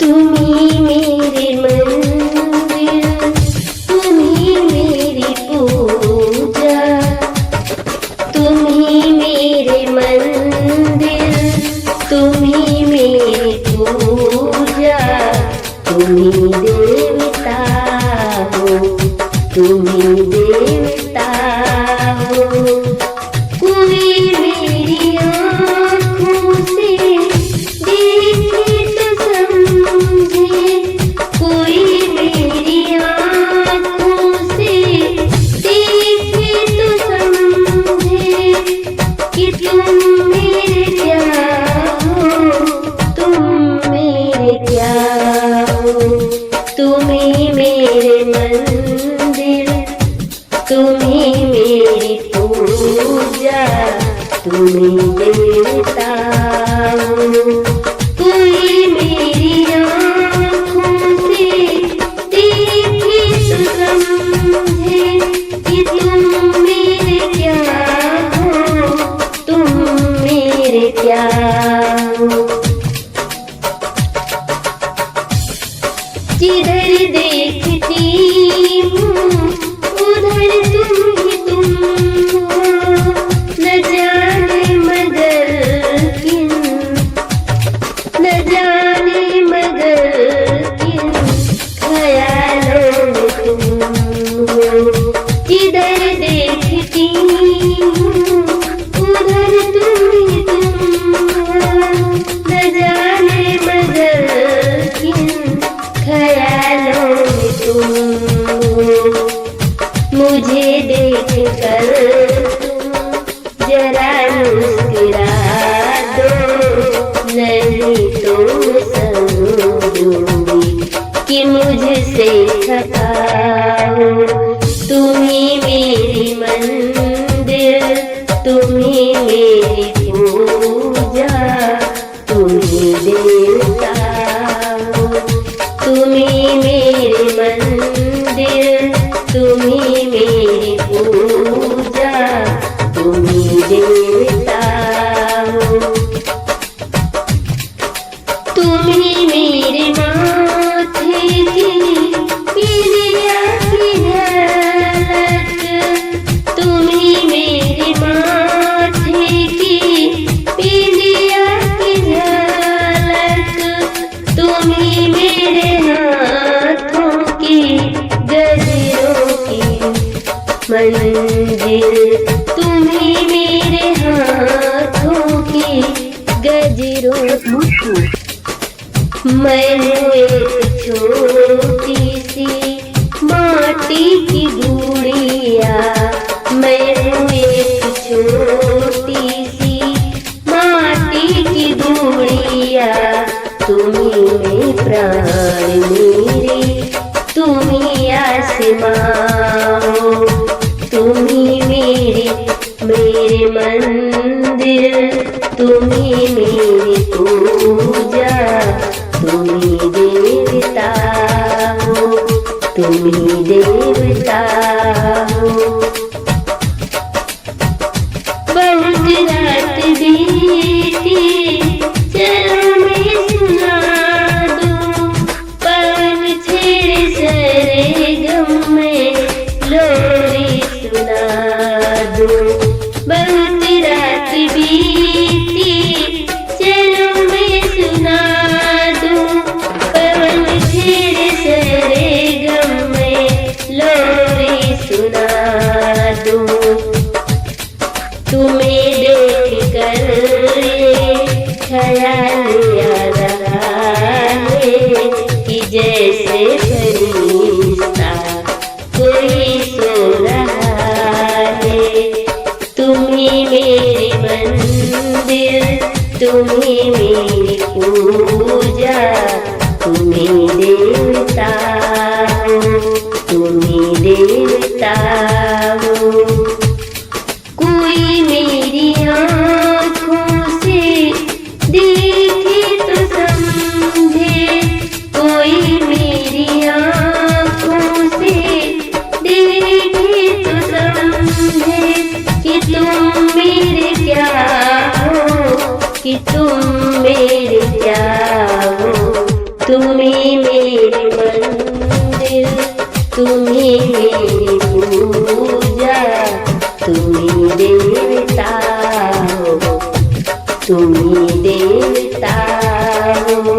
तुम्ही मेरे मंदिर, तुम्ही मेरी पूजा, तुम्ही मेरे मंदिर, तुम्ही मेरी पूजा, तुम्ही देवता हो, तुम्ही देवता हो। कोई मेरी आँखों से देखे तो समझे, कोई मेरी आँखों से देखे तो समझे कि तुम मेरे क्या हो, तुम मेरे क्या हो। तुम्ही मेरे मंदिर, तुम्ही मेरी पूजा, तुम्ही देवता हो। कोई मेरी आँखों से देखे तो समझे कि तुम मेरे क्या हो, तुम मेरे क्या हो। जिधर देखती हूँ उधर तुम ही तुम हो, न जाने मगर किन, न जाने मगर किन ख्यालों में तुम हो। जिधर देखती हूँ उधर तुम ही तुम हो, न जाने मगर किन ख्यालों में तुम हो। मुझे देख कर तुम जरा मुस्कुरा दो, नहीं तो मैं समझूंगी कि मुझसे खता हो। तुम्ही मेरी मंदिर, तुम्ही मेरी पूजा, तुम्ही देवता हो। तुम्ही मेरे मंदिर, तुम्ही मेरी पूजा, तुम्ही देवता हो। तुम्ही मेरे माथे की पीलिया की झलक, तुम्ही मेरे माथे की पीलिया की झलक, तुम्ही मेरे हाथों की गजरों की मंजिल, तुम्ही मेरे हाथों की गजरों की। मैं हूँ एक छोटी सी माटी की गुड़िया, मैं हूँ एक छोटी सी माटी की गुड़िया। तुम्ही में प्राण मेरे, तुम्ही आसमां हो। तुम्ही मेरे मंदिर, तुम्ही मेरी पूजा, तुम्ही देवता हो, तुम्ही देवता हो। बहुत रात बीती, चलो मैं सुना दूं, पवन छेड़े सरे गम में लोरी सुना दूं। बहुत रात बीती, चलो मैं सुना दूं, पवन छेड़े सरे गम में लोरी सुना दूं। तुम्हें देख कर ये ख्याल आ रहा है कि जैसे फरिश्ता कोई सो रहा है। तुम्ही मेरे मंदिर, तुम्ही मेरी पूजा, तुम्ही देवता हो, तुम्ही देवता हो। कोई मेरी आँखों से देखे तो समझे, कोई मेरी आँखों से देखे तो समझे कि तुम मेरे क्या हो, कि तुम मेरे क्या हो। तुम्ही मेरी मंदिर, तुम्ही मेरी पूजा, तुम्ही देवता हो, तुम्ही